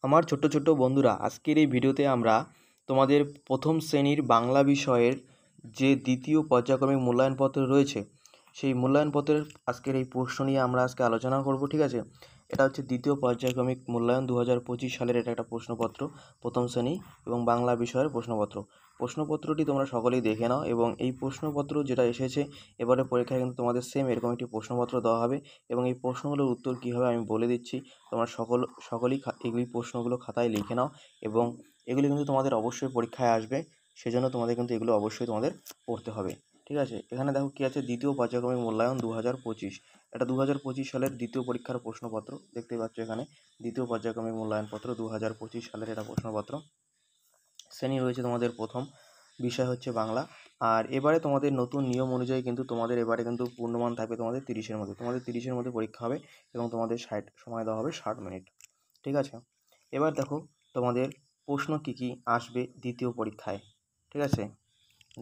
আমার ছোট্ট ছোট্ট বন্ধুরা, আজকের এই ভিডিওতে আমরা তোমাদের প্রথম শ্রেণীর বাংলা বিষয়ের যে দ্বিতীয় পর্যায়ক্রমিক মূল্যায়নপত্র রয়েছে, সেই মূল্যায়নপত্রের আজকের এই প্রশ্ন নিয়ে আমরা আজকে আলোচনা করব। ঠিক আছে, এটা হচ্ছে দ্বিতীয় পর্যায়ক্রমিক মূল্যায়ন 2025 সালের এটা একটা প্রশ্নপত্র, প্রথম শ্রেণী এবং বাংলা বিষয়ের প্রশ্নপত্র। প্রশ্নপত্রটি তোমরা সকলেই দেখে নাও এবং এই প্রশ্নপত্র যেটা এসেছে এবারে পরীক্ষায় কিন্তু তোমাদের সেম এরকম একটি প্রশ্নপত্র দেওয়া হবে এবং এই প্রশ্নগুলোর উত্তর কী হবে আমি বলে দিচ্ছি। তোমরা সকলেই এগুলি প্রশ্নগুলো খাতায় লিখে নাও এবং এগুলি কিন্তু তোমাদের অবশ্যই পরীক্ষায় আসবে, সেজন্য তোমাদের কিন্তু এগুলো অবশ্যই তোমাদের পড়তে হবে। ঠিক আছে, এখানে দেখো কী আছে, দ্বিতীয় পর্যায়ক্রমিক মূল্যায়ন 2025। এটা 2025 সালের দ্বিতীয় পরীক্ষার প্রশ্নপত্র, দেখতেই পাচ্ছ এখানে দ্বিতীয় পর্যায়ক্রমিক মূল্যায়নপত্র 2025 সালের এটা প্রশ্নপত্র। শ্রেণী রয়েছে তোমাদের প্রথম, বিষয় হচ্ছে বাংলা। আর এবারে তোমাদের নতুন নিয়ম অনুযায়ী কিন্তু তোমাদের এবারে কিন্তু পূর্ণমান থাকবে তোমাদের 30-এর মধ্যে, তোমাদের 30-এর মধ্যে পরীক্ষা হবে এবং তোমাদের সময় দেওয়া হবে 60 মিনিট। ঠিক আছে, এবার দেখো তোমাদের প্রশ্ন কী কী আসবে দ্বিতীয় পরীক্ষায়। ঠিক আছে,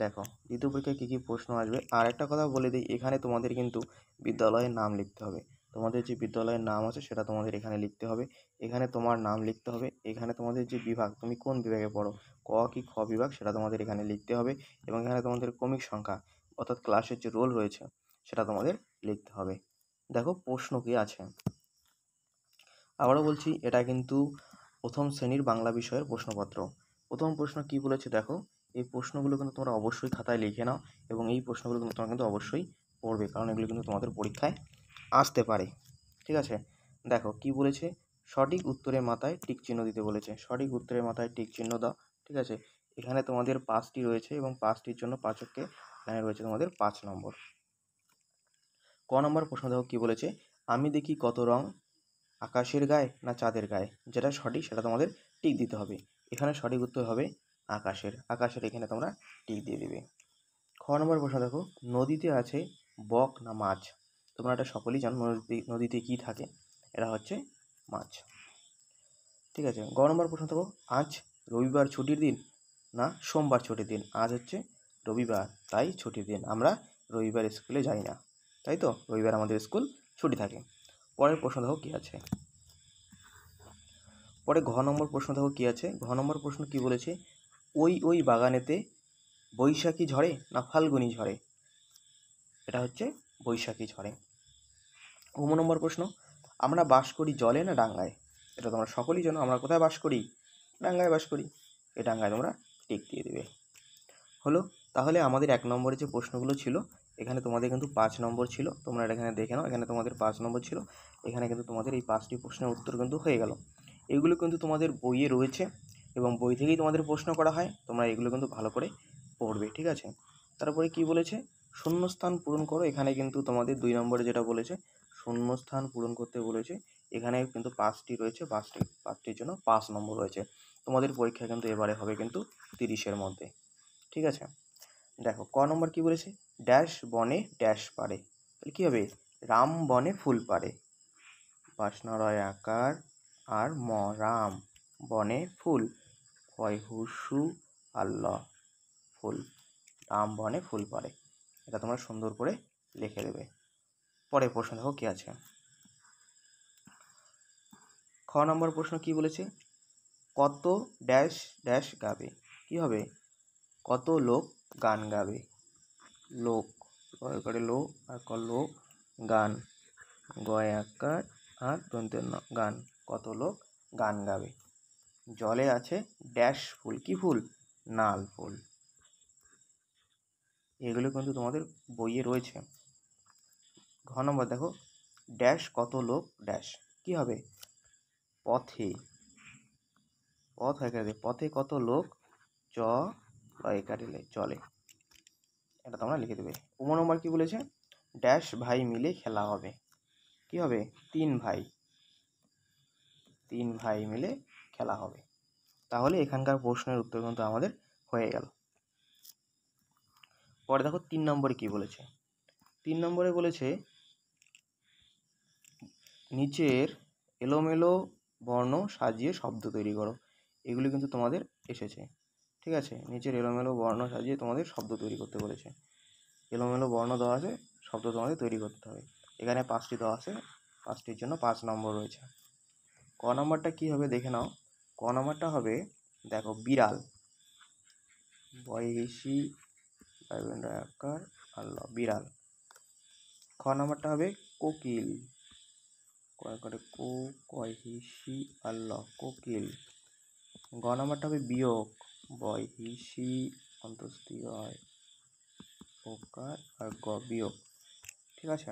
দেখো দ্বিতীয় পরীক্ষায় কী কী প্রশ্ন আসবে। আর একটা কথা বলে দিই, এখানে তোমাদের কিন্তু বিদ্যালয়ের নাম লিখতে হবে। তোমাদের যে বিদ্যালয়ের নাম আছে সেটা তোমাদের এখানে লিখতে হবে, এখানে তোমার নাম লিখতে হবে, এখানে তোমাদের যে বিভাগ, তুমি কোন বিভাগে পড়ো, ক কি খ বিভাগ, সেটা তোমাদের এখানে লিখতে হবে এবং এখানে তোমাদের ক্রমিক সংখ্যা অর্থাৎ ক্লাসের যে রোল রয়েছে সেটা তোমাদের লিখতে হবে। দেখো প্রশ্ন কী আছে, আবারও বলছি, এটা কিন্তু প্রথম শ্রেণীর বাংলা বিষয়ের প্রশ্নপত্র। প্রথম প্রশ্ন কী বলেছে দেখো, এই প্রশ্নগুলো কিন্তু তোমরা অবশ্যই খাতায় লিখে নাও এবং এই প্রশ্নগুলো কিন্তু তোমরা কিন্তু অবশ্যই পড়বে, কারণ এগুলো কিন্তু তোমাদের পরীক্ষায় আসতে পারে। ঠিক আছে, দেখো কি বলেছে, সঠিক উত্তরের মাথায় টিক চিহ্ন দিতে বলেছে, সঠিক উত্তরের মাথায় টিক চিহ্ন দাও। ঠিক আছে, এখানে তোমাদের 5টি রয়েছে এবং 5টির জন্য পাঁচককে এখানে রয়েছে তোমাদের 5 নম্বর। ক নম্বর প্রশ্ন দেখো কি বলেছে, আমি দেখি কত রং, আকাশের গায়ে না চাঁদের গায়ে, যেটা সঠিক সেটা তোমাদের টিক দিতে হবে। এখানে সঠিক উত্তর হবে আকাশের, আকাশের এখানে তোমরা টিক দিয়ে দেবে। খ নম্বর প্রশ্ন দেখো, নদীতে আছে বক না মাছ, তোমরা এটা সকলেই জানো, নদীতে কী থাকে, এটা হচ্ছে মাছ। ঠিক আছে, গ নম্বর প্রশ্ন দেখো, আজ রবিবার ছুটির দিন না সোমবার ছুটির দিন, আজ হচ্ছে রবিবার তাই ছুটির দিন, আমরা রবিবার স্কুলে যাই না, তাই তো রবিবার আমাদের স্কুল ছুটি থাকে। পরের প্রশ্ন দেখো কী আছে, পরে ঘ নম্বর প্রশ্ন দেখো কী আছে, ঘ নম্বর প্রশ্ন কী বলেছে, ওই বাগানেতে বৈশাখী ঝড়ে না ফাল্গুনি ঝড়ে, এটা হচ্ছে বৈশাখী ঝড়ে। গ নম্বর প্রশ্ন, আমরা বাস করি জলে না ডাঙ্গায়, এটা তোমরা সকলেই জানো, আমরা কোথায় বাস করি, ডাঙ্গায় বাস করি, এই ডাঙ্গায় তোমরা টিক দিয়ে দেবে। হলো, তাহলে আমাদের 1 নম্বরে যে প্রশ্নগুলো ছিল এখানে তোমাদের কিন্তু 5 নম্বর ছিল, তোমরা এখানে দেখে নাও, এখানে তোমাদের 5 নম্বর ছিল, এখানে কিন্তু তোমাদের এই 5টি প্রশ্নের উত্তর কিন্তু হয়ে গেল। এগুলো কিন্তু তোমাদের বইয়ে রয়েছে এবং বই থেকেই তোমাদের প্রশ্ন করা হয়, তোমরা এগুলো কিন্তু ভালো করে পড়বে। ঠিক আছে, তারপরে কি বলেছে, শূন্যস্থান পূরণ করো, এখানে কিন্তু তোমাদের 2 নম্বরে যেটা বলেছে শূন্যস্থান পূরণ করতে বলেছে, এখানে কিন্তু 5টি রয়েছে, 5টির জন্য 5 নম্বর রয়েছে। তোমাদের পরীক্ষা কিন্তু এবারে হবে কিন্তু 30-এর মধ্যে। ঠিক আছে, দেখো ক নম্বর কি বলেছে, ড্যাশ বনে ড্যাশ পারে, তাহলে কী হবে, রাম বনে ফুল পারে, বাসনারয় আকার আর ম, রাম বনে ফুল, হয় হুসু আল্লাহ ফুল, রাম বনে ফুল পারে, এটা তোমরা সুন্দর করে লিখে দেবে। পরের প্রশ্ন দেখো কী আছে, খ নম্বর প্রশ্ন কি বলেছে, কত ড্যাশ ড্যাশ গাবে, কি হবে, কত লোক গান গাবে, লোক লয় করে লো আর ক লোক, গান গয় আকার আর দন্তের ন, গান, কত লোক গান গাবে, জলে আছে ড্যাশ ফুল, কি ফুল, নাল ফুল। এগুলো কিন্তু তোমাদের বইয়ে রয়েছে। ঘ নম্বর দেখো, ড্যাশ কত লোক ড্যাশ, কি হবে, পথে, পথ হয়ে গেছে, পথে কত লোক চ লয় কাটিলে চলে, এটা তোমরা লিখে দেবে। 15 নম্বর কি বলেছে, ড্যাশ ভাই মিলে খেলা হবে, কি হবে, 3 ভাই, 3 ভাই মিলে খেলা হবে। তাহলে এখানকার প্রশ্নের উত্তর কিন্তু আমাদের হয়ে গেল। পরে দেখো 3 নম্বরে কি বলেছে, 3 নম্বরে বলেছে নিচের এলোমেলো বর্ণ সাজিয়ে শব্দ তৈরি করো, এগুলি কিন্তু তোমাদের এসেছে। ঠিক আছে, নিচের এলোমেলো বর্ণ সাজিয়ে তোমাদের শব্দ তৈরি করতে বলেছে, এলোমেলো বর্ণ দেওয়া আছে, শব্দ তোমাদের তৈরি করতে হবে। এখানে 5টি দেওয়া আছে, 5টির জন্য 5 নম্বর রয়েছে। ক নম্বরটা কী হবে দেখে নাও, ক নম্বরটা হবে দেখো বিড়াল, বয়হিসি আকার আল্লাহ বিড়াল। খ নম্বরটা হবে কোকিল, কয় করে কো কয় হিসি আল্লাহ কোকিল। গ নম্বরটা হবে বিয়োগ, বয় হিসি অন্তস্থি হয় ওকার আর গ বিয়োগ। ঠিক আছে,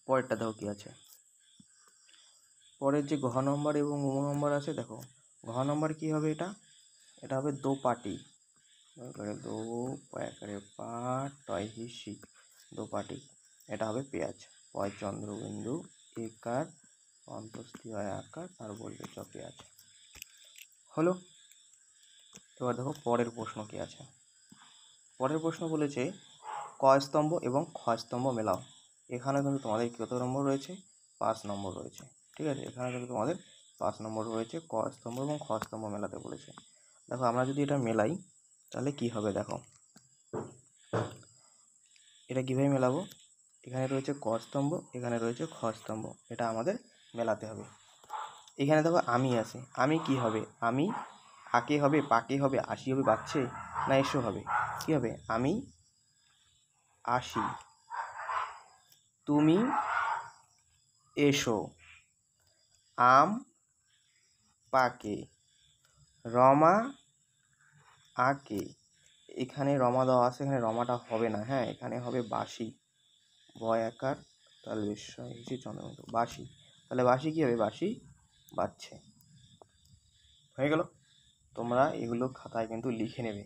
পরেরটা দেখো কি আছে। পরের যে ঘ নম্বর এবং উ নম্বর আছে দেখো, ঘ নম্বর কি হবে, এটা হবে দোপাটি, দো পয়াকারে পা টয় হিসি দোপাটি। এটা হবে পেঁয়াজ, পয় চন্দ্রবিন্দু একার অন্তস্থি হয় আকার আর বলবে চ পেঁয়াজ। হলো। এবার দেখো পরের প্রশ্ন কি আছে। পরের প্রশ্ন বলেছে ক স্তম্ভ এবং খ স্তম্ভ মেলাও। এখানে কিন্তু তোমাদের কত নম্বর রয়েছে, 5 নম্বর রয়েছে। ঠিক আছে, এখানে কিন্তু তোমাদের 5 নম্বর রয়েছে, ক স্তম্ভ এবং খ স্তম্ভ মেলাতে বলেছে। দেখো আমরা যদি এটা মেলাই তাহলে কি হবে, দেখো এটা কীভাবে মেলাবো। এখানে রয়েছে ক স্তম্ভ, এখানে রয়েছে খ স্তম্ভ, এটা আমাদের মেলাতে হবে। এখানে দেখো আমি আছে, আমি কি হবে, আমি আকে হবে, পাকে হবে, আসি হবে, বাচ্চে না এসো হবে, কি হবে, আমি আসি, তুমি এসো, আম পাকে, রমা আকে। এখানে রমা দেওয়া আছে, এখানে রমাটা হবে না, হ্যাঁ এখানে হবে বাসি, বয় আকার তাহলে বেশি চন্দ্রমন্ত বাসি। তাহলে বাসি কী হবে, বাসি বাজছে। হয়ে গেল। তোমরা এগুলো খাতায় কিন্তু লিখে নেবে,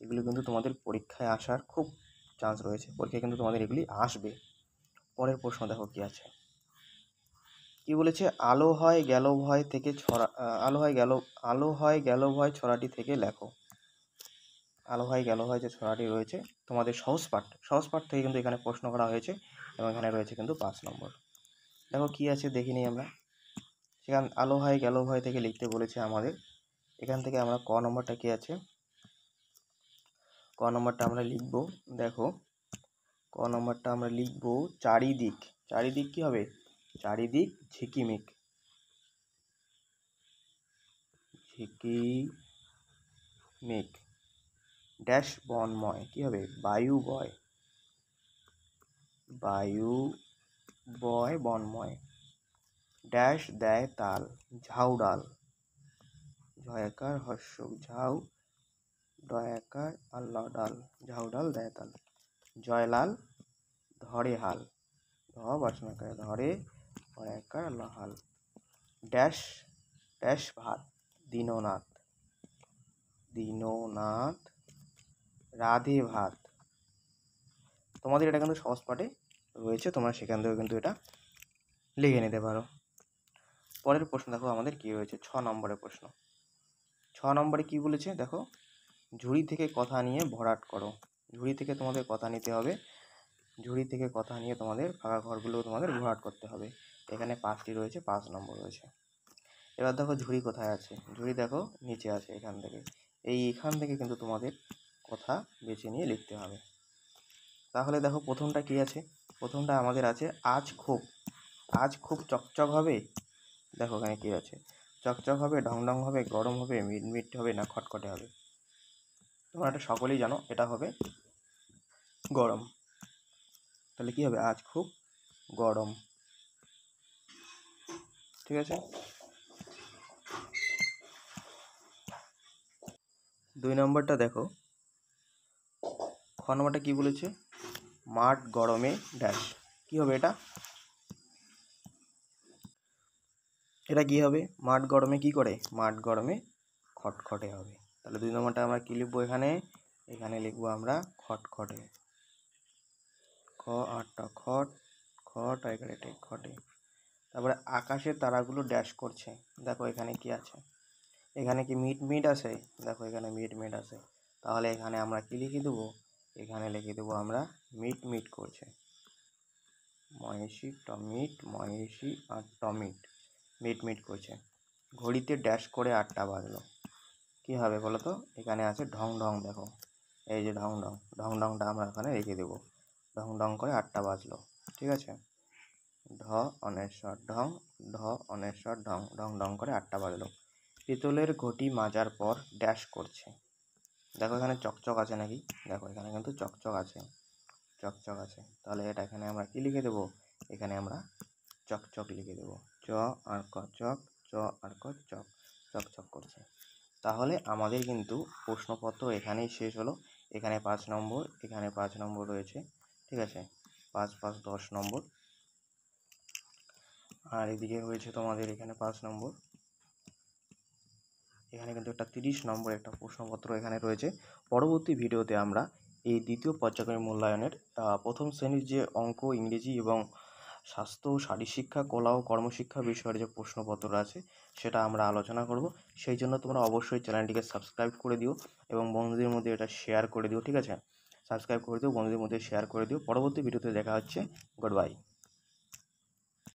এগুলো কিন্তু তোমাদের পরীক্ষায় আসার খুব চান্স রয়েছে, পরীক্ষায় কিন্তু তোমাদের এগুলি আসবে। পরের প্রশ্ন দেখো কি আছে, কি বলেছে, আলো হয় গেল ভয় থেকে ছড়া, আলো হয় গেল ভয় ছড়াটি থেকে লেখো। আলো হয় গেল ভয় যে ছড়াটি রয়েছে তোমাদের সহজ পাঠ থেকে কিন্তু এখানে প্রশ্ন করা হয়েছে এবং এখানে রয়েছে কিন্তু 5 নম্বর। দেখো কি আছে দেখে নিই আমরা। সেখানে আলো হয় গেল ভয় থেকে লিখতে বলেছে আমাদের। এখান থেকে আমরা ক নম্বরটা কি আছে, ক নম্বরটা আমরা লিখব। দেখো ক নম্বরটা আমরা লিখব চারিদিক, চারিদিক কি হবে, চারিদিক ঝিকিমিক, ঝিকিমিক ড্যাশ বনময়, কি হবে, বায়ু বয়, বায়ু বয় বনময় ড্যাশ দেয় তাল, ঝাউডাল, ঝয়াকার হর্ষক ঝাউ ডয়াকার আল্লাহ ডাল, ঝাউডাল দেয় তাল। জয়লাল ধরে হাল, ধ বাসনাকার ধরে হয়াকার আল্লাহ হাল। ড্যাশ ড্যাশ ভাত, দীননাথ, দীননাথ রাধে ভাত। তোমাদের এটা কিন্তু সহজ পাঠে রয়েছে, তোমরা সেখান থেকে কিন্তু এটা লিখে নিতে পারো। পরের প্রশ্ন দেখো আমাদের কি রয়েছে, 6 নম্বরের প্রশ্ন। 6 নম্বরে কি বলেছে দেখো, ঝুড়ি থেকে কথা নিয়ে ভরাট করো। ঝুড়ি থেকে তোমাদের কথা নিতে হবে, ঝুড়ি থেকে কথা নিয়ে তোমাদের ফাঁকা ঘরগুলো তোমাদের ভরাট করতে হবে। এখানে 5টি রয়েছে, 5 নম্বর রয়েছে। এবার দেখো ঝুড়ি কোথায় আছে, ঝুড়ি দেখো নিচে আছে, এখান থেকে এখান থেকে কিন্তু তোমাদের কথা বেছে নিয়ে লিখতে হবে। তাহলে দেখো প্রথমটা কি আছে, প্রথমটা আমাদের আছে আজ খুব চকচক হবে। দেখো এখানে কী আছে, চকচক হবে, ঢং হবে, গরম হবে, মিটমিট হবে না খটখটে হবে। তোমরা এটা সকলেই জানো, এটা হবে গরম। তাহলে কি হবে, আজ খুব গরম। ঠিক আছে, 2 নম্বরটা দেখো, খ নম্বরটা কি বলেছে, মাঠ গরমে ড্যাশ, কি হবে এটা কি হবে, মাঠ গরমে কি করে, মাঠ গরমে খটখটে হবে। তাহলে 2 নম্বরটা আমরা কি লিখবো, এখানে লিখবো আমরা খটখটে, খ আটটা খট, খট এখানে খটে। তারপরে আকাশের তারাগুলো ড্যাশ করছে। দেখো এখানে কি আছে, এখানে কি মিট আছে, দেখো এখানে মিট আছে। তাহলে এখানে আমরা কি লিখে দেবো, এখানে লিখে দেবো আমরা মিট করছে, মহেশি টমিট, মহেশি আর টমিট মিট করছে। ঘড়িতে ড্যাশ করে 8টা বাজলো, কী হবে বলো তো, এখানে আছে ঢং, দেখো এই যে ঢংটা আমরা এখানে রেখে দেবো, ঢং করে 8টা বাজলো। ঠিক আছে, ঢ অনেশ্বর ঢং ঢ অনেশ্বর ঢং ঢং ঢং করে 8টা বাজলো। পিতলের ঘটি মাজার পর ড্যাশ করছে। দেখো এখানে চকচক আছে নাকি, দেখো এখানে কিন্তু চকচক আছে, চকচক আছে। তাহলে এটা এখানে আমরা কি লিখে দেবো, এখানে আমরা চকচক লিখে দেবো। চ আর ক চক, চ আর ক চক, চকচক করছে। তাহলে আমাদের কিন্তু প্রশ্নপত্র এখানেই শেষ হলো। এখানে 5 নম্বর, এখানে 5 নম্বর রয়েছে, ঠিক আছে, 5 5 10 নম্বর। আর এদিকে হয়েছে তোমাদের এখানে 5 নম্বর, এখানে কিন্তু একটা 30 নম্বর একটা প্রশ্নপত্র এখানে রয়েছে। পরবর্তী ভিডিওতে আমরা এই দ্বিতীয় পর্যায়ক্রমিক মূল্যায়নের প্রথম শ্রেণীর যে অঙ্ক, ইংরেজি এবং স্বাস্থ্য, শারীরশিক্ষা, কলা ও কর্মশিক্ষা বিষয়ের যে প্রশ্নপত্র আছে সেটা আমরা আলোচনা করব। সেই জন্য তোমরা অবশ্যই চ্যানেলটিকে সাবস্ক্রাইব করে দিও এবং বন্ধুদের মধ্যে এটা শেয়ার করে দিও, ঠিক আছে, সাবস্ক্রাইব করে দিও, বন্ধুদের মধ্যে শেয়ার করে দিও। পরবর্তী ভিডিওতে দেখা হচ্ছে। Good bye.